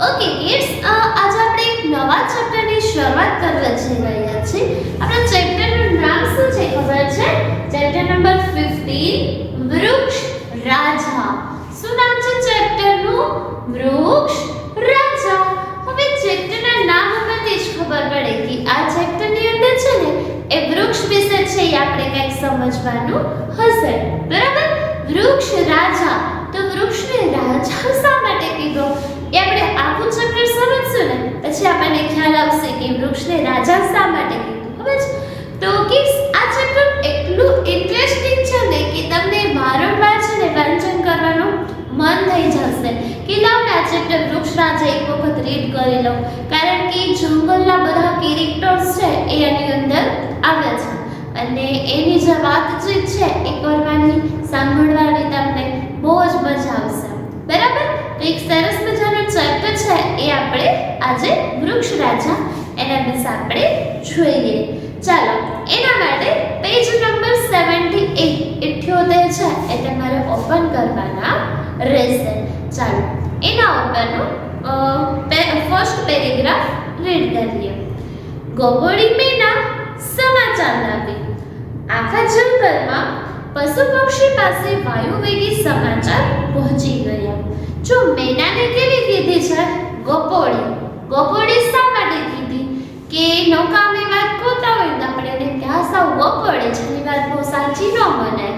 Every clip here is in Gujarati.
ઓકે કિડ્સ, આજે આપણે એક નવા ચેપ્ટરની શરૂઆત કરવા જઈ રહ્યા છીએ. આપણા ચેપ્ટરનું નામ શું છે ખબર છે? ચેપ્ટર નંબર 15 વૃક્ષ રાજા. શું નામ છે ચેપ્ટરનું? વૃક્ષ રાજા. હવે ચેપ્ટરના નામ ઉપરથી જ ખબર પડે કે આ ચેપ્ટરની અંદર છે ને એ વૃક્ષ વિશે છે એ આપણે કંઈક સમજવાનું હશે. બરાબર? વૃક્ષ રાજા. તો વૃક્ષને રાજા શા માટે કીધો એ આપણે આખું ચેપ્ટર સમજશું ને પછી આપણને ખ્યાલ આવશે કે વૃક્ષને રાજા શા માટે કીધું. ખબર છે? તો કિડ્સ, આ ચેપ્ટર એટલું ઇન્ટરેસ્ટિંગ છે ને કે તમને વારંવાર છે ને વાંચન કરવાનું મન થઈ જશે કે લાવ ને આ ચેપ્ટર વૃક્ષ રાજા એક વખત રીડ કરી લઉં, કારણ કે જંગલના બધા કેરેક્ટર્સ છે એ એની અંદર આવે છે અને એની જે વાતચીત છે એ કરવાની સાંભળવાની તમને બહુ જ મજા આવશે. બરાબર? તો એક સરસ મજાનું ચેપ્ટર છે એ આપણે આજે વૃક્ષ રાજા એના વિશે આપણે જોઈએ. ચાલો, એના માટે પેજ નંબર 78 છે એ તમારે ઓપન કરવાના રહેશે. ચાલો, એના ઉપરનું ફર્સ્ટ પેરેગ્રાફ રીડ કરીએ. ગોગોળી મેના સમાચાર લાવી. આખા જંગલમાં પશુ પક્ષી પાસે વાયુવેગી સમાચાર પહોંચી ગયા. જો મેનાને કેવી કીધી છે? ગોપોળી. ગોપોળી શા માટે કીધી? કે નોકામી વાત કોતા હોય તો આપણે એને ક્યાં સાવ ગોપોળી છે એની વાત બહુ સાચી ન બને.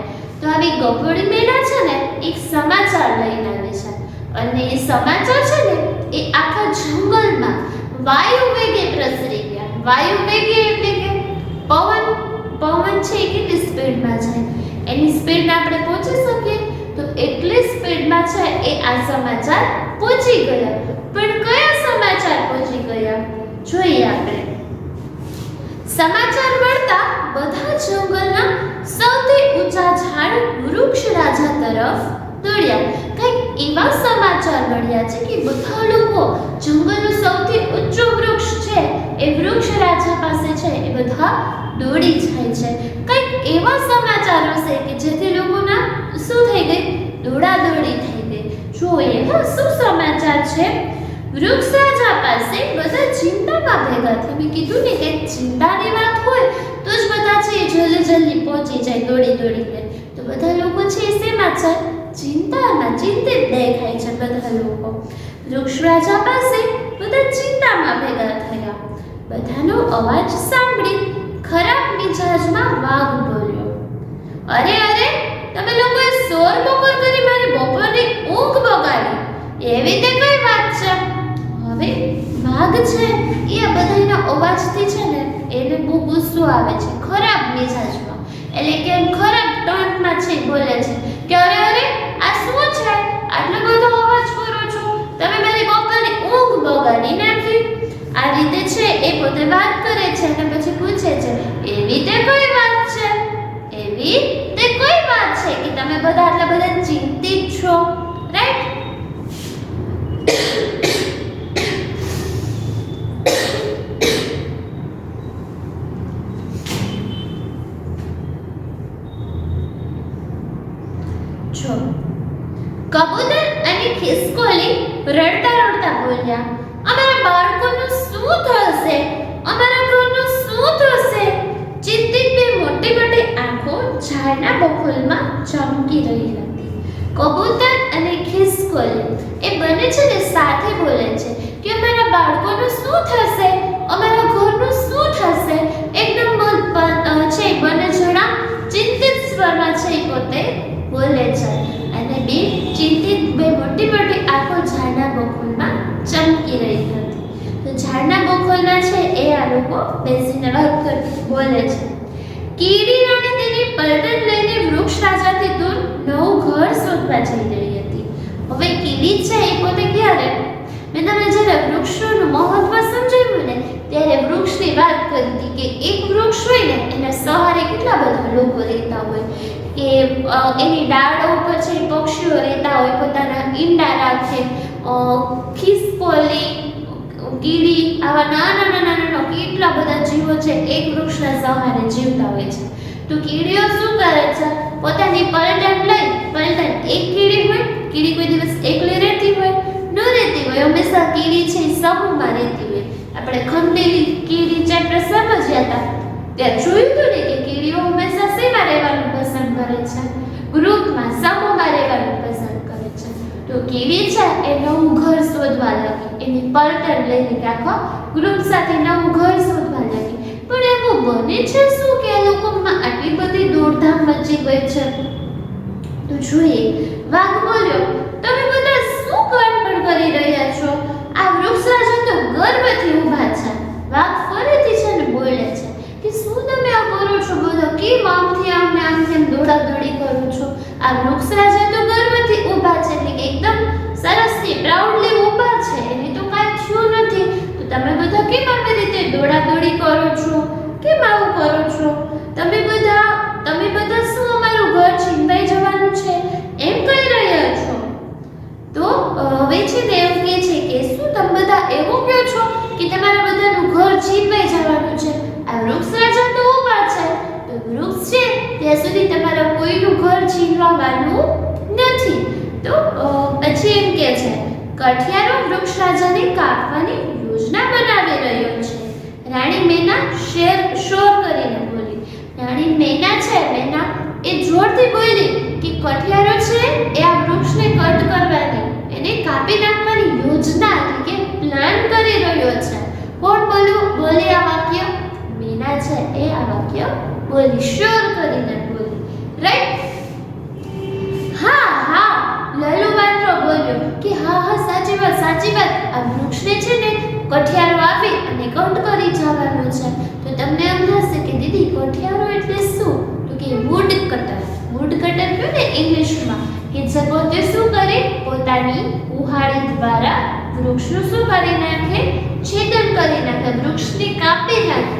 તો આવી ગોપોળી મેના છે ને એક સમાચાર લઈને આવે છે અને એ સમાચાર છે ને એ આખા જંગલમાં વાયુવેગે પ્રસરી ગયા. વાયુવેગે એટલે કે પવન છે એ કેટલી સ્પીડમાં છે એની સ્પીડને આપણે પહોંચી શકીએ તો એટલી સ્પીડમાં છે એ આ સમાચાર પહોંચી ગયા. પણ કયા સમાચાર પહોંચી ગયા જોઈએ આપણે. સમાચાર મળતા બધા જંગલના સૌથી ઊંચા ઝાડ વૃક્ષ રાજા તરફ દોડ્યા. કંઈક એવા સમાચાર મળ્યા છે કે બધા લોકો જંગલનું સૌથી ઊંચું વૃક્ષ છે એ વૃક્ષ રાજા પાસે છે એ બધા દોડી જાય છે. કંઈક એવા સમાચારો છે કે જેથી લોકોના શું થઈ ગઈ? દોડાદોડી થઈ ગઈ. જોઈએ હા શું સમાચાર છે. વૃક્ષ રાજા પાસે બધા ચિંતામાં ભેગા થઈ. મેં કીધું ને કે ચિંતાની વાત હોય તો જ બધા છે જલ્દી પહોંચી જાય દોડીને. તો બધા લોકો છે એ શેમાં છે? ચિંતામાં, ચિંતિત દેખાય છે બધા લોકો. વૃક્ષ રાજા પાસે બધા ચિંતામાં ભેગા થયા. બધાનો અવાજ સાંભળી ખરાબ મિજાજમાં વાઘ બોલ્યો. અરે તમે લોકોએ શોર બકોર કરી મારી બપોરની ઊંઘ બગાડી, એવી તે કઈ વાત છે? હવે વાઘ છે એ આ બધાના અવાજથી છે ને એને બહુ ગુસ્સો આવે છે, ખરાબ મિજાજમાં, એટલે કે ખરાબ ટોનમાં છે બોલે છે કે અરે આ શું છે? આટલો બધો અવાજ કરો છો, તમે મારી બપોરની ઊંઘ બગાડી નાખી. આ રીતે છે એ પોતે વાત કરે છે અને પછી પૂછે છે એવી તે કઈ વાત છે? એવી તે કઈ વાત છે કે તમે બધા આટલા બધા ચિંતિત છો? રાઈટ? જો કબૂતર અને ખિસકોલી રડતા બોલ્યા, અમારા બાળકોનું શું થશે? અમારા ઘરનું શું થશે? ચિંતિત બે મોટી આંખો ઝાડના બખોલમાં ચમકી રહી હતી. કબૂતર અને ખિસકોલી એ બંને છે ને સાથે બોલે છે કે અમારા બાળકોનું શું થશે? અમારા ઘરનું શું થશે? એકદમ છે બંને જણા ચિંતિત સ્વરમાં છે પોતે બોલે છે અને બે મોટી આંખો ઝાડના બખોલમાં ચમકી રહી હતી. તો ઝાડના બખોલમાં છે એ આ લોકો બેસીને વાત કરતી બોલે છે. કીડી રાણી તેની પલટન લઈને વૃક્ષ રાજાથી દૂર નવું ઘર શોધવા જઈ રહી હતી. હવે કીડી છે એ પોતે ક્યારે મેં તમને જ્યારે વૃક્ષોનું મહત્વ સમજાવ્યું ને ત્યારે વૃક્ષની વાત કરી હતી કે એક વૃક્ષ હોય ને એના સહારે કેટલા બધા લોકો રહેતા હોય કે એની ડાળો ઉપર છે પક્ષીઓ રહેતા હોય, પોતાના ઈંડા રાખે. ખિસકોલી, કીડી, આવા નાના કેટલા બધા જીવો છે એક વૃક્ષના સહારે જીવતા હોય છે. તો કીડીઓ શું કરે છે? પોતાની પલટન એક કીડી હોય, કીડી કોઈ દિવસ એકલી રહેતી હોય ન રહેતી હોય, હંમેશા કીડી છે એ સમૂહમાં રહેતી હોય. આપણે ખંડેલી કીડી ચેપ્ટર સમજ્યા હતા ત્યાં જોયું હતું ને કે કીડીઓ હંમેશા શેમાં રહેવાનું પસંદ કરે છે? ગ્રુપમાં, સમૂહમાં રહેવાનું પસંદ કરે છે. તો કીડી છે એ નવું ઘર શોધવા લાગી, એની પલટન લઈને આખો ગ્રુપ સાથે નવું ઘર શોધવા લાગી. પણ એવું બને છે શું કે આ લોકોમાં આટલી બધી દોડધામ મચી ગઈ છે? તો જોઈએ, વાઘ બોલ્યો, તમે બધા શું ગડબડ કરી રહ્યા છો? આ વૃક્ષરાજા તો ગર્વથી ઊભા છે. વાઘ ફરીથી છે ને બોલે છે કે શું તમે આ કરો છો બધા? કેમ આમથી આમને આમથી દોડાદોડી કરો છો? આ વૃક્ષરાજા તો ગર્વથી ઊભા છે, એટલે કે એકદમ સરસથી પ્રાઉડલી ઊભા છે, એને તો કાંઈ થયું નથી. તો તમે બધા કેમ આવી રીતે દોડાદોડી કરો છો? કેમ આવું કરો છો? તમે બધા શું અમારું ઘર છીનવાઈ જવાનું છે એમ કહી રહ્યા છો? તો હવે છે ને એમ કહે છે કે શું તમે બધા એવું કહો છો કે તમારા બધાનું ઘર છીનવાઈ જવાનું છે? આ વૃક્ષરાજા તો ઊભા છે, તો વૃક્ષ છે ત્યાં સુધી તમારા કોઈનું ઘર છીનવાનું નથી. તો પછી એમ કહે છે, કઠિયારો વૃક્ષરાજાને કાપવાની યોજના બનાવી રહ્યો છે. રાણી મેના શોર કરીને બોલી. રાણી મેના છે, મેના એ જોરથી બોલી કે કઠિયારો છે એ આ વૃક્ષને કટ કરવાની, એને કાપી નાખવાની યોજના એટલે કે પ્લાન કરી રહ્યો છે. કોણ બોલે આ વાક્ય? મેના છે એ આ વાક્ય બોલી, શોર કરીને બોલી. રાઈટ? હા હા, લલુ વાંદરો બોલ્યો કે હા હા સાચી વાત. આ વૃક્ષને છે ને કઠિયારો આવી અને કટ કરી જવાનો છે. તો તમને એમ થશે કે દીદી કઠિયારો એટલે શું? તો કે વુડ કટર. વુડ કટર કહે ને ઇંગ્લિશમાં, કે જે પોતે શું કરે? પોતાની કુહાડી દ્વારા વૃક્ષનું શું કરી નાખે? છેદન કરી નાખે, વૃક્ષને કાપી નાખે.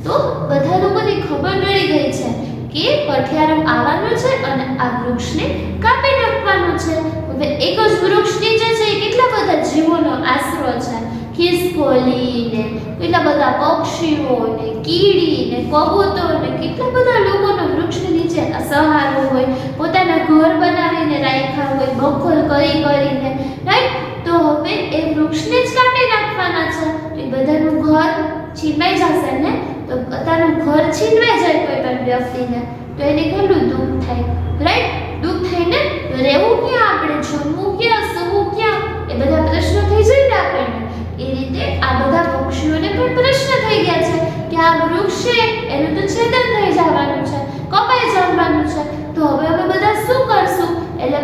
તો બધા લોકોને ખબર પડી ગઈ છે કે કઠિયારો આવવાનો છે અને આ વૃક્ષને કાપી નાખવાનો છે. હવે એક જ વૃક્ષ નીચે છે કેટલા બધા જીવોનો આશરો છે. ખિસકોલી ને કેટલા બધા પક્ષીઓ ને કીડી ને કબૂતર ને કેટલા બધા લોકોનો વૃક્ષ નીચે સહારો હોય, પોતાના ઘર બનાવીને રાખ્યા હોય, બખોલ કરીને. રાઈટ? તો હવે એ વૃક્ષને જ કાપી નાખવાના છે. તો એ બધાનું ઘર છીનવાઈ જશે ને. તો પોતાનું ઘર છીનવાઈ જાય કોઈ પણ વ્યક્તિને તો એને કેટલું દુઃખ થાય? રાઈટ? દુઃખ થાય ને. રહેવું ક્યાં આપણે? જમવું ક્યાં? સૂવું ક્યાં? એ બધા પ્રશ્નો થઈ જાય ને આપણને. એ રીતે આ બધા પક્ષીઓને પણ પ્રશ્ન થઈ ગયા છે કે આ વૃક્ષ છે એનું તો છેદન થઈ જવાનું છે, કપાઈ જવાનું છે. તો હવે અમે બધા શું કરશું? એટલે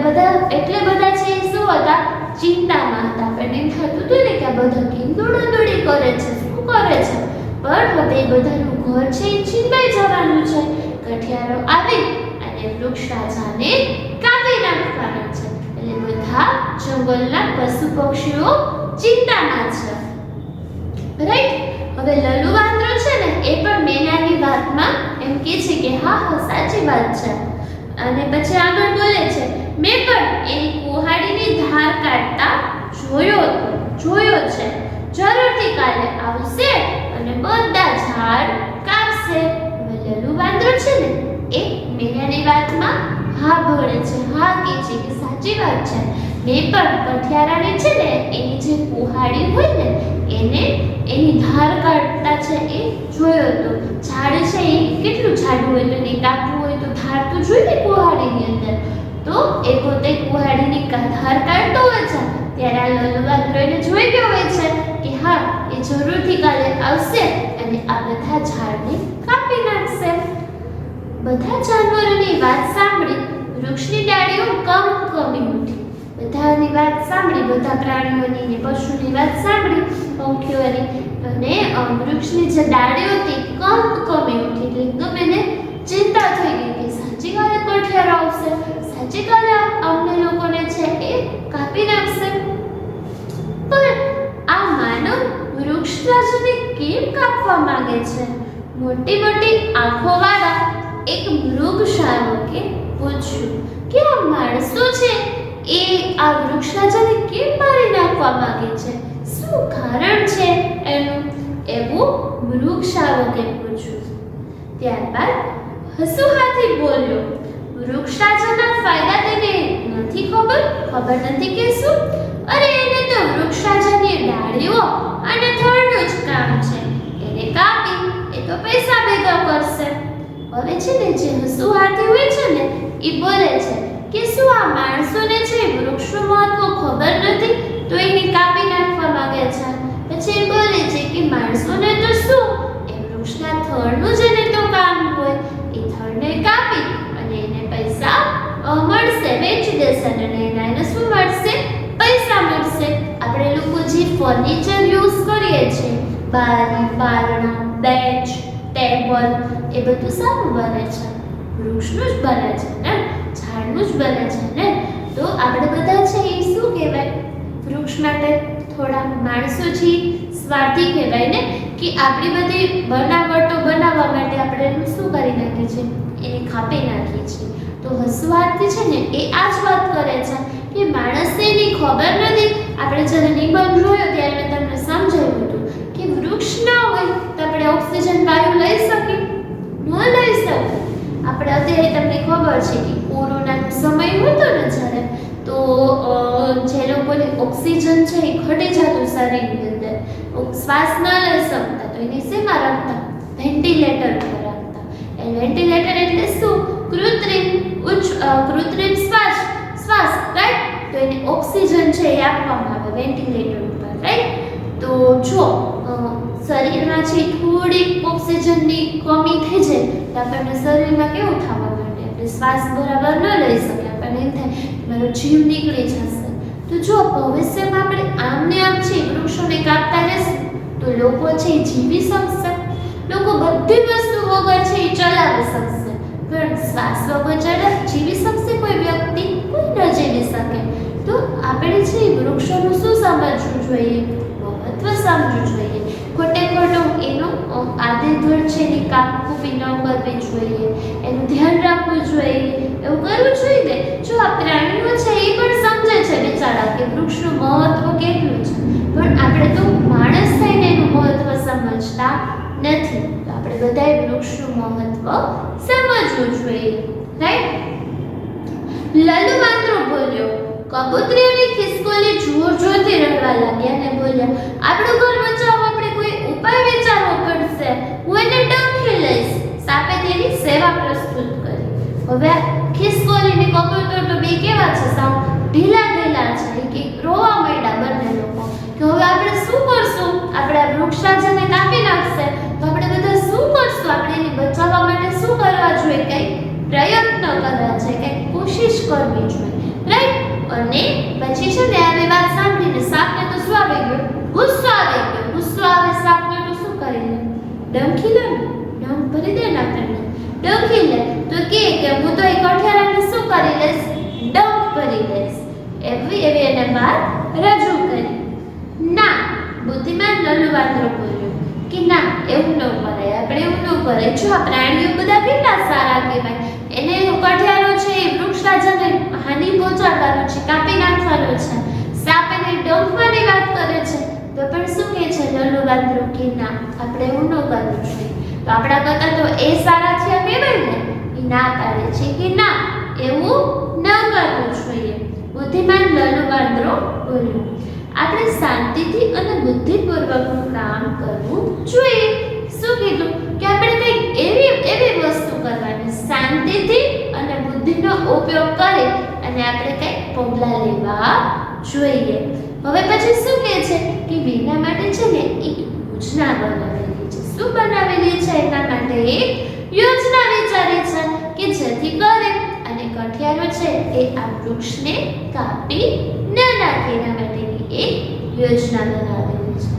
બધા છે શું હતા? ચિંતામાં હતા. આપણને એમ થતું હતું ને કે આ બધા કેમ દોડાદોડી કરે છે, શું કરે છે? પણ હવે બધાનું ઘર છે એ છીનવાઈ જવાનું છે. કઠિયારો આવી અને વૃક્ષરાજાને કાપી નાખવાનો છે. એટલે બધા જંગલના પશુ પક્ષીઓ ચિંતામાં છે. રાઈટ? હવે લલુ વાંદરો છે ને એ પણ મેનાની વાતમાં એમ કહે છે કે હા હા સાચી વાત છે. અને પછી આગળ બોલે છે, મેં પણ એની કુહાડીની ધાર કાઢતા જોયો છે. જરૂરથી કાલે આવશે અને બધા ઝાડ કાપશે. હવે લલુ વાંદરો છે ને એ મેનાની વાતમાં હા ભળે છે, હા કહે છે કે સાચી વાત છે. મેં પણ કઠિયારાને છે ને એની જે કુહાડી હોય ને એને એની ધાર કાઢતા છે એ જોયો હતો. ઝાડ છે એ કેટલું જાડું હોય તો એને કાપવું હોય તો ધાર તો જોઈએ કુહાડીની અંદર. તો એ પોતે કુહાડીની ધાર કાઢતો હોય છે ત્યારે આ લલુ વાંદરો એને જોઈ ગયો હોય છે કે હા એ જરૂરથી કાલે આવશે અને આ બધા ઝાડને કાપી નાખશે. બધા જાનવરોની વાત સાંભળી વૃક્ષની ડાળીઓ કંપકંપી ઉઠી. બધાની વાત સાંભળી, બધા પ્રાણીઓની ને પશુની વાત સાંભળી, પંખીઓની, અને વૃક્ષની જે ડાળીઓ હતી કંપકંપી ઉઠી. એટલે એકદમ એને ચિંતા થઈ ગઈ કે સાચી કાલે કઠિયારો આવશે, સાચી કાલે અમને લોકોને છે એ કાપી નાખશે. પણ આ માનવ વૃક્ષરાજને કેમ કાપવા માંગે છે? મોટી મોટી આંખોવાળા એક મૃગ શાવકે પૂછ્યું કે આ માણસો છે એ આ વૃક્ષરાજાને કેમ મારી નાખવા માંગે છે? શું કારણ છે એનું? એવું મૃગ શાવકે પૂછ્યું. ત્યારબાદ હસુ હાથી બોલ્યો, વૃક્ષરાજાના ફાયદા તેને નથી ખબર નથી કે શું? અરે એને તો વૃક્ષરાજાની ડાળીઓ અને થડનું જ કામ છે. એને કાપી એ તો પૈસા ભેગા કરશે. હવે છે ને જે હસુહાથી હોય છે ને એ બોલે છે કે શું આ માણસોને છે વૃક્ષનું મહત્વ ખબર નથી તો એને કાપી નાખવા માંગે છે. પછી એ બોલે છે કે માણસોને તો શું એ વૃક્ષના થડનું જ એને તો કામ હોય. એ થડને કાપી અને એને પૈસા મળશે, વેચી દેશે અને એને શું મળશે? પૈસા મળશે. આપણે લોકો જે ફર્નિચર યુઝ કરીએ છીએ, બારી, બારણા, બેન્ચ, ટેબલ, એ બધું સારું બને છે, વૃક્ષનું જ બને છે ને, ઝાડનું જ બને છે ને. તો આપણે બધા છે એ શું કહેવાય? વૃક્ષ માટે થોડા માણસો છે સ્વાર્થી કહેવાય ને, કે આપણી બધી બનાવટો બનાવવા માટે આપણે એનું શું કરી નાખીએ છીએ? એને કાપી નાખીએ છીએ. તો હસવાથી છે ને એ આ જ વાત કરે છે કે માણસને એની ખબર નથી. આપણે જ્યારે નિબંધ જોયો ત્યારે મેં તમને સમજાવ્યું હતું કે વૃક્ષ ના હોય તો આપણે ઓક્સિજન વાયુ લઈ શકીએ? ન લઈ શકીએ. આપણે અત્યારે તમને ખબર છે કે કોરોનાનો સમય હતો ને જ્યારે, તો જે લોકોને ઓક્સિજન છે એ ઘટી જતું શરીરની અંદર, શ્વાસ ન લઈ શકતા, તો એને શેમાં રાખતા? વેન્ટિલેટર પર રાખતા. એ વેન્ટિલેટર એટલે શું? કૃત્રિમ શ્વાસ, રાઈટ? તો એને ઓક્સિજન છે એ આપવામાં આવે વેન્ટિલેટર ઉપર, રાઈટ? તો જો શરીરમાં છે થોડીક ઓક્સિજનની કમી થઈ જાય તો આપણને શરીરમાં કેવું થવા માંડે? આપણે શ્વાસ બરાબર ન લઈ શકીએ, આપણને એમ થાય કે મારો જીવ નીકળી જશે. તો જો ભવિષ્યમાં આપણે આમને આમ છે વૃક્ષોને કાપતા રહેશું તો લોકો છે એ જીવી શકશે? લોકો બધી વસ્તુ વગર છે એ ચલાવી શકશે, પણ શ્વાસ વગર જીવી શકશે કોઈ વ્યક્તિ? કોઈ ન જીવી શકે. તો આપણે છે વૃક્ષોનું શું સમજવું જોઈએ? મહત્વ સમજવું જોઈએ. ખોટે ખોટું એનું આડેધડ છે એની કાપકૂપી ન કરવી જોઈએ, એનું ધ્યાન રાખવું જોઈએ, એવું કરવું જોઈએ ને. જો આ પ્રાણીઓ છે એ પણ સમજે છે બિચારા કે વૃક્ષનું મહત્વ કેટલું છે, પણ આપણે તો માણસ થઈને એનું મહત્વ સમજતા નથી. તો આપણે બધાએ વૃક્ષનું મહત્વ સમજવું જોઈએ, રાઈટ? લાલુ વાંદરો બોલ્યો. કબૂતરી અને ખિસકોલી જોરથી રડવા લાગ્યા અને બોલ્યા, આપણું ઘર બચાવવા આપણે કોઈ ઉપાય વિચારવો પડશે. હું એને ડંખી લઈશ. સાપે તેની સેવા પ્રસ્તુત કરી. હવે ખિસકોલી અને કબૂતર તો બે કેવા છે? સાવ ઢીલા છે કે રોવા માંડ્યા બંને લોકો કે હવે આપણે શું કરશું? આપણે આ વૃક્ષરાજાને કાપી નાખશે તો આપણે બધા શું કરશું? આપણે એને બચાવવા માટે શું કરવા જોઈએ? કંઈક પ્રયત્ન કરવા છે, કંઈક કોશિશ કરવી જોઈએ, રાઈટ? અને પછી છે ને આવી વાત સાંભળીને સાપને તો શું આવી ગયો? ગુસ્સો આવી ગયો. ગુસ્સો આવે સાપને તો શું કરી લે? ડંખી લે ને, ડંખ ભરી દે ને આપણને, ડંખી લે તો કે હું તો એક અઠિયારાને શું કરી લઈશ? ડંખ ભરી લઈશ. એવી એને વાત રજૂ કરી. ના, બુદ્ધિમાન લાલુ વાંદરો બોલ્યો કે ના, એવું ન કરાય, આપણે એવું ન કરાય. જો આ પ્રાણીઓ બધા કેટલા સારા કહેવાય, એને કઠિયારો છે એ વૃક્ષરાજાને હાનિ પહોંચાડવાનું છે, કાપી નાખવાનું છે. સાપ એને ડંખવાની વાત કરે છે તો પણ શું કહે છે લાલુ વાંદરો કે ના, આપણે એવું ન કરવું જોઈએ. તો આપણા કરતા તો એ સારા છે કહેવાય ને, એ ના પાડે છે કે ના, એવું ન કરવું જોઈએ. બુદ્ધિમાન લાલુ વાંદરો બોલ્યો, આપણે શાંતિથી અને બુદ્ધિપૂર્વકનું કામ કરવું જોઈએ. શું કીધું? કે આપણે કંઈક એવી વસ્તુ કરવાની, શાંતિથી અને બુદ્ધિનો ઉપયોગ કરી અને આપણે કંઈક પગલાં લેવા જોઈએ. હવે પછી શું કહે છે કે એના માટે છે ને એક યોજના બનાવેલી છે. શું બનાવેલી છે? એના માટે એક યોજના વિચારી છે કે જેથી કરે અને કઠિયારો છે એ આ વૃક્ષને કાપી ન નાખે. એના માટેની એક યોજના બનાવેલી છે.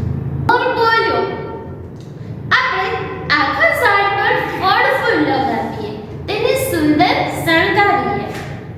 મોર બોલ્યો, આપણે આખા ઝાડ પર ફળ ફૂલ લગાવીએ, તેને સુંદર શણગારીએ.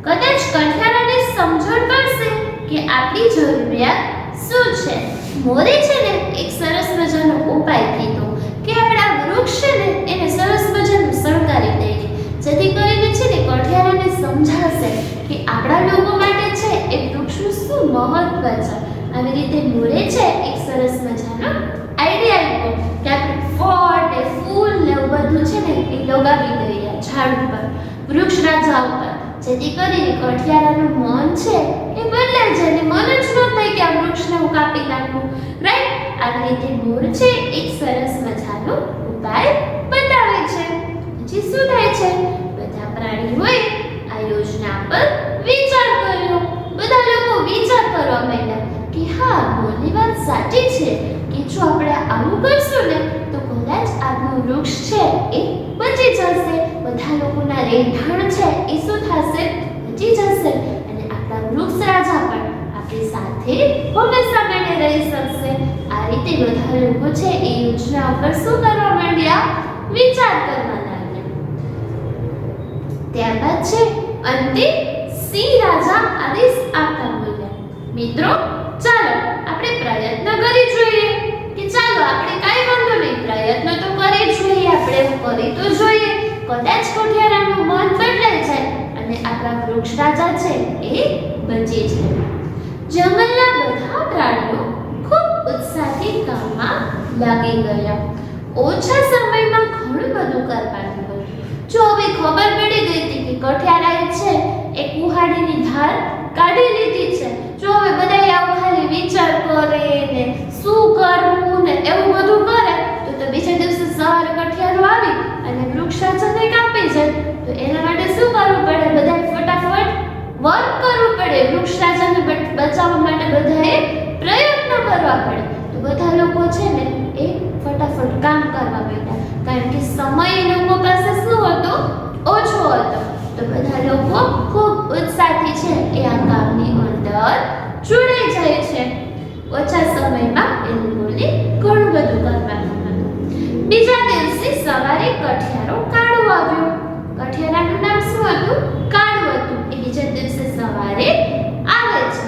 કદાચ કઠિયારાને સમજણ પડશે કે આપણી જરૂરિયાત શું છે. મોરે છે ને એક સરસ મજાનો ઉપાય કીધો કે આપણે આ વૃક્ષ છે ને એને સરસ મજાનું શણગારી દઈએ, જેથી કરીને છે ને કઠિયારાને સમજાશે કે આપણા લોકો માટે છે એ વૃક્ષનું શું મહત્વ છે. આવી રીતે મોરે છે એક સરસ મજાનો આઈડિયા આપ્યો કે આપણે ફળ ને ફૂલ ને એવું બધું છે ને એ લગાવી દઈએ ઝાડ ઉપર, વૃક્ષરાજા ઉપર, જેથી કરીને કઠિયારાનું મન છે એ બદલાઈ જાય. મન જ ન થાય કે આ વૃક્ષને હું કાપી નાખું, રાઈટ? આવી રીતે મોર છે એક સરસ મજાનો ઉપાય બતાવે છે. પછી શું થાય છે? બધા પ્રાણીઓએ આ યોજના પર વિચાર કર્યો. બધા લોકો વિચાર કરવા માંડ્યા કે હા, મોરની વાત સાચી છે કે જો આપણે આવું કરશું ને તો કદાચ આપણું વૃક્ષ છે એ બચી જશે. બધા લોકોના રહેઠાણ છે એ શું થશે? બચી જશે. અને આપણા વૃક્ષ રાજા પણ આપણી સાથે હંમેશા માટે રહી શકશે. આ રીતે બધા લોકો છે એ યોજના ઉપર શું કરવા માંડ્યા? વિચાર કરવા લાગ્યા. ત્યારબાદ છે અંતે સિંહ રાજા આદેશ આપતા બોલ્યા, મિત્રો ચાલો આપણે પ્રયત્ન કરી જોઈએ. કે ચાલો આપણે કાંઈ વાંધો નહીં, પ્રયત્ન તો કરી જોઈએ, આપણે એવું કરી તો જોઈએ. કદાચ કોઠિયારાનું મન બદલાઈ જાય અને આપણા વૃક્ષ રાજા છે એ બચી જાય. જંગલના બધા પ્રાણીઓ ખૂબ ઉત્સાહથી કામમાં લાગી ગયા. ઓછા સમયમાં ઘણું બધું કરવાનું હતું. જો હવે ખબર પડી ગઈ હતી કે કોઠિયારાએ છે એ કુહાડીની ધાર કાઢી લીધી છે. જો હવે બધા આવું ખાલી વિચાર કરે ને શું કરવું ને એવું બધું કરે તો બીજા દિવસે સવારે કઠિયારો આવી અને વૃક્ષ રાજાને કાપી જાય. તો એના માટે શું કરવું પડે? બધાએ ફટાફટ વર્ક કરવું પડે. વૃક્ષ રાજાને બચાવવા માટે બધાએ પ્રયત્ન કરવા પડે. તો બધા લોકો છે ને એ ફટાફટ કામ કરવા માંડ્યા. કારણ કે સમય એ લોકો પાસે શું હતો? ઓછો હતો. તો બધા લોકો ખૂબ ઉત્સાહથી છે એ આ કામની અંદર જોડાઈ જાય છે. ઓછા સમયમાં એ લોકોને ઘણું બધું કરવાનું હતું. બીજા દિવસે સવારે કઠિયારો કાળો આવ્યો. કઠિયારાનું નામ શું હતું? કાળો હતું. એ બીજા દિવસે સવારે આવે છે.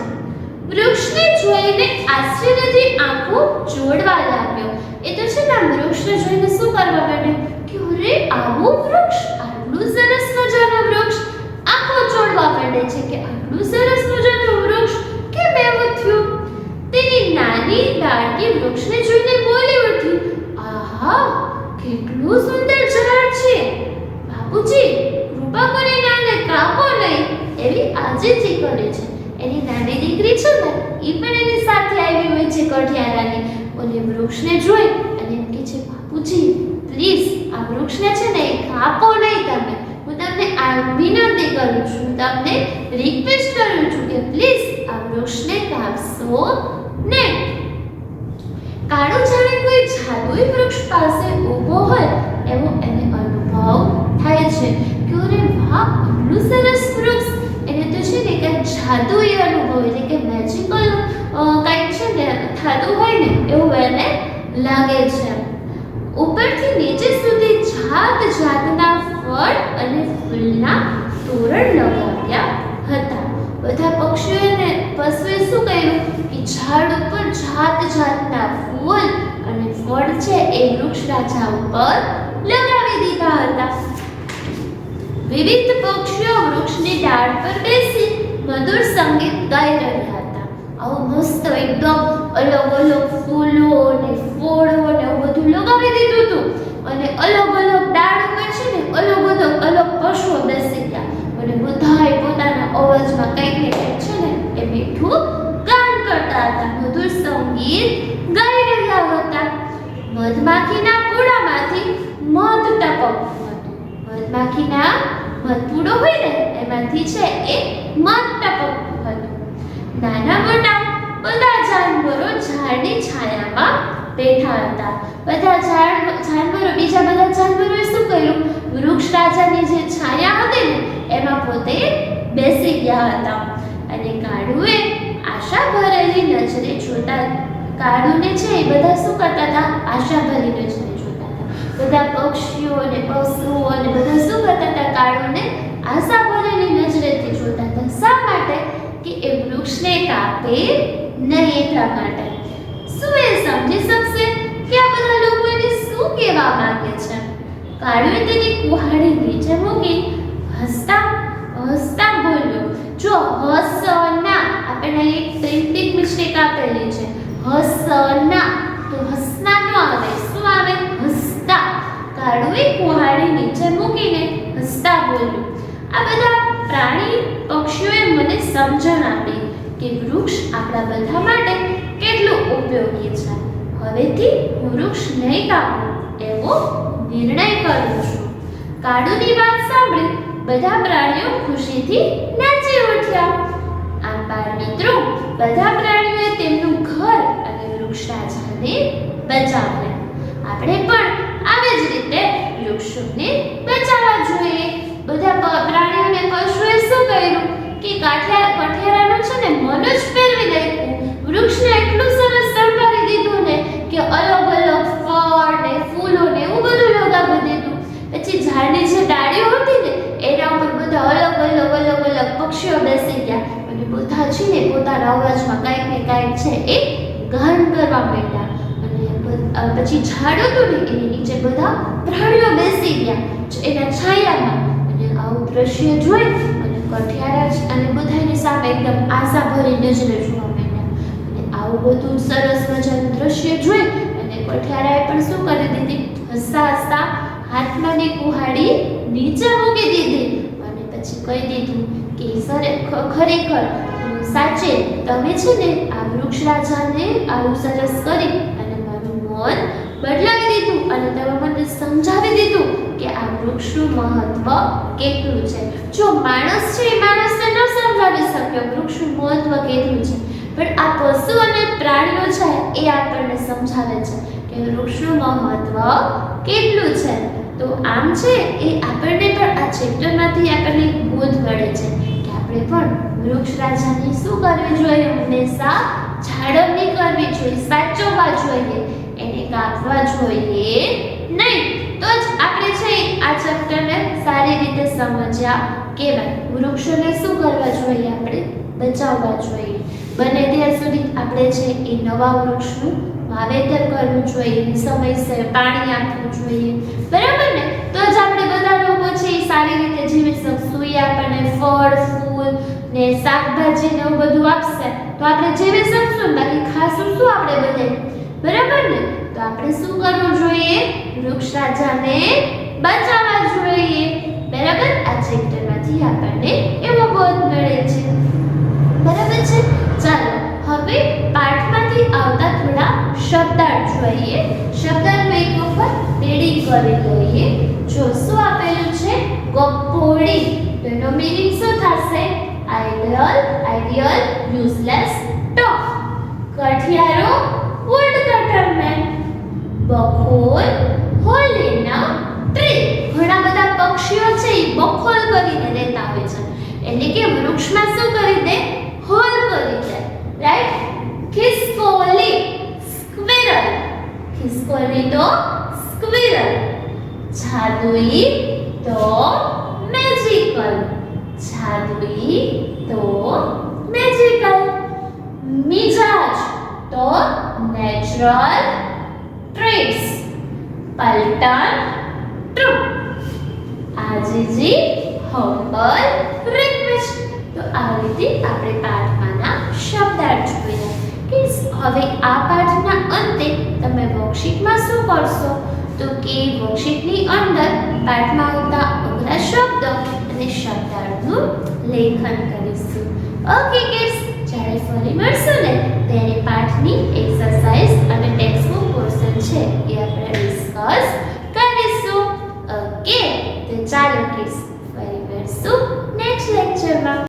વૃક્ષને જોઈને આશ્ચર્યથી આંખો જોડવા લાગ્યો. એ તો છે ને વૃક્ષને જોઈને શું કરવા માંડ્યો કે અરે આવું વૃક્ષ, આટલું સરસ મજાનું વૃક્ષ. આંખો જોડવા માંડે છે કે આટલું સરસ મજાનું વૃક્ષ કેમ એવું થયું? તેની નાની ડાળકી વૃક્ષને જોઈને બોલી ઉઠી, આહા, કેટલું સુંદર ઝાડ છે. બાપુજી, કૃપા કરીને આને કાપો નહીં. એવી આજીજી કરે છે. એની નાની દીકરી છે ને એ પણ એની સાથે આવી હોય છે કઠિયારાની. અને વૃક્ષને જોઈ અને એમ કહે છે, બાપુજી પ્લીઝ આ વૃક્ષને છે ને કાપો નહીં તમે. હું તમને આ વિનંતી કરું છું, તમને રિક્વેસ્ટ કરું છું કે પ્લીઝ આ વૃક્ષને કાપશો નહીં. કાળો જાણે કોઈ જાદુઈ વૃક્ષ પાસે ઊભો હોય એવો એને અનુભવ થાય છે કે અરે વાહ, આટલું સરસ વૃક્ષ. એને તો છે ને કંઈક જાદુઈ અનુભવ એટલે કે મેજિકલ કંઈક છે ને થતું હોય ને એવું એને લાગે છે. ઉપરથી નીચે સુધી જાત જાતના ફળ અને ફૂલના તોરણ લગાવ્યા હતા. બધા પક્ષીઓને પશુએ શું કર્યું કે ઝાડ ઉપર જાત જાતના ફૂલ અને ફળ છે એ વૃક્ષ રાજા ઉપર લગાવી દીધા હતા. વિવિધ પક્ષીઓ વૃક્ષની ડાળ પર બેસી મધુર સંગીત ગાઈ રહ્યા હતા. આવું મસ્ત એકદમ અલગ અલગ ફૂલો અને ફળો ને એવું બધું લગાવી દીધું હતું. અને અલગ અલગ ડાળ ઉપર છે ને અલગ પશુઓ બેસી ગયા અને બધાએ પોતાના અવાજમાં કંઈક ને કંઈક છે ને એ મીઠું ગાન કરતા હતા, મધુર સંગીત ગાઈ રહ્યા હતા. મધમાખીના પૂડામાંથી મધ ટપકતું હતું. મધમાખીના મધપૂડો હોય ને એમાંથી છે એ મધ ટપકતું હતું. નાના મોટા બધા જાનવરો ઝાડની છાયામાં બેઠા હતા. બધા જાનવરો બીજા બધા જાનવરોએ શું કર્યું? વૃક્ષ રાજાની જે છાયા હતી ને એમાં પોતે બેસી ગયા હતા. અને કાળુએ આશા ભરેલી નજરે જોતા, કાળુને છે એ બધા શું કરતા હતા? આશા ભરી નજરે જોતા હતા. બધા પક્ષીઓ અને પશુઓ અને બધા શું કરતા હતા? કાળુને આશા ભરેલી નજરેથી જોતા હતા. શા માટે? કે એ વૃક્ષને કાપે નહીં એટલા માટે. શું એ સમજી શકશે કે આ બધા લોકો એને શું કહેવા માંગે છે? કાળુએ તેની કુહાડી નીચે મૂકી હસતા હસતા બોલ્યો, જો હસના, આપણે એક પ્રિન્ટિંગ મિસ્ટેક આપેલી છે. હસના તો હસના ન આવે, શું આવે? હસતા. કાળુએ કુહાડી નીચે મૂકીને હસતા બોલ્યો, આ બધા પ્રાણી પક્ષીઓએ મને સમજણ આપી કે વૃક્ષ આપણા બધા માટે કેટલું ઉપયોગી છે. હવેથી હું વૃક્ષ નહીં કાપું એવો નિર્ણય કરું છું. કાળુની વાત સાંભળી બધા પ્રાણીઓ ખુશીથી નાચી ઉઠ્યા. આમ બાળ મિત્રો, બધા પ્રાણીઓએ તેમનું ઘર અને વૃક્ષરાજાને બચાવ્યા. આપણે પણ આવી જ રીતે વૃક્ષોને બચાવવા જોઈએ. બધા પ્રાણીઓને પશુએ શું કર્યું કે કઠિયારાનું છે ને મન જ ફેરવી નાખ્યું. વૃક્ષને એટલું સરસ સંભાળી દીધું ને કે અલગ અલગ ફળ ને ફૂલો ને એવું બધું લગાવી દીધું. પછી ઝાડની જે ડાળીઓ હતી ને એના ઉપર બધા અલગ પક્ષીઓ બેસી ગયા અને બધા છે ને પોતાના અવાજમાં કાંઈક ને કાંઈક છે એ ગાન કરવા માંડ્યા. અને પછી ઝાડ હતું ને એની નીચે બધા પ્રાણીઓ બેસી ગયા એના છાયામાં. અને આવું દ્રશ્ય જોઈ અને કઠિયારા અને બધાની સામે એકદમ આશાભરી નજરે જોવા માંડ્યા. અને આવું બધું સરસ મજાનું દ્રશ્ય જોઈ અને કઠિયારાએ પણ શું કરી દીધી, હસતા હસતા હાથમાંની કુહાડી નીચે મૂકી દીધી અને પછી કહી દીધું કે ખરેખર સાચે તમે છે ને આ વૃક્ષરાજાને આવું સરસ કરી અને મારું મન બદલાવી દીધું અને તમે મને સમજાવી દીધું કે આ વૃક્ષનું મહત્વ કેટલું છે. જો માણસ છે એ માણસને ન સમજાવી શક્યો વૃક્ષનું મહત્વ કેટલું છે, પણ આ પશુ અને પ્રાણીઓ છે એ આપણને સમજાવે છે કે વૃક્ષનું મહત્વ કેટલું છે. તો આમ છે એ આપણને પણ આ ચેપ્ટરમાંથી આપણને બોધ મળે છે કે આપણે પણ વૃક્ષરાજાની શું કરવી જોઈએ, હંમેશા જાળવણી કરવી જોઈએ, સાચવવા જોઈએ, એને કાપવા જોઈએ નહીં. તો જ આપણે છે આ ચેપ્ટરને સારી રીતે સમજ્યા કહેવાય. વૃક્ષોને શું કરવા જોઈએ, આપણે બચાવવા જોઈએ. બને ત્યાં સુધી આપણે છે એ નવા વૃક્ષનું વાવેતર કરવું જોઈએ, સમયસર પાણી આપવું જોઈએ, બરાબર ને? તો જ આપણે બધા લોકો છે એ સારી રીતે જીવી શકશું. એ આપણને ફળ ફૂલ ને શાકભાજી ને એવું બધું આપશે તો આપણે જીવી શકશું. બાકી ખાશું શું આપણે બધે, બરાબર ને? તો આપણે શું કરવું જોઈએ, વૃક્ષરાજાને બચાવવા જોઈએ, બરાબર? આ ચેપ્ટરમાંથી આપણને એવો બોધ મળે છે, બરાબર છે? ચાલો હવે પાઠમાંથી આવતા થોડા શબ્દાર્થ જોઈએ. શબ્દાર્થનું એક વખત રીડિંગ કરી લઈએ. જો શું આપેલું છે, ગપ્પોડી. તો એનો મીનિંગ શું થશે? Ideal, useless, top. કઠિયારો, વુડ કટરમેન. બખોલ, હોલ ઇન અ ટ્રી. ઘણા બધા પક્ષીઓ છે એ બખોલ કરીને રહેતા હોય છે, એટલે કે વૃક્ષમાં શું કરી દે, હોલ કરી દે, રાઈટ? ખિસકોલી, સ્ક્વિરલ. ખિસકોલી તો સ્ક્વિરલ. જાદુઈ તો મેજિકલ. જાદુઈ તો મેજિકલ. મિજાજ તો નેચરલ ટ્રેટ્સ. પલટન, ટ્રુ. આજીજી, હમ્બલ, રિક્વેસ્ટ. તો આ રીતે આપણે પાઠમાંના શબ્દાર્થ જોયા. કે હવે આ પાઠના અંતે તમે વર્કશીટમાં શું કરશો, તો કે વર્કશીટની અંદર પાઠમાં આવતા અઘરા શબ્દ અને શબ્દાર્થનું લેખન કરીશું. ઓકે કિડ્સ, જ્યારે ફરી મળશું ને ત્યારે પાઠની એક્સરસાઇઝ અને ટેક્સ્ટબુક પોર્શન છે એ આપણે ડિસ્કસ કરીશું. ઓકે, તો ચાલો કિડ્સ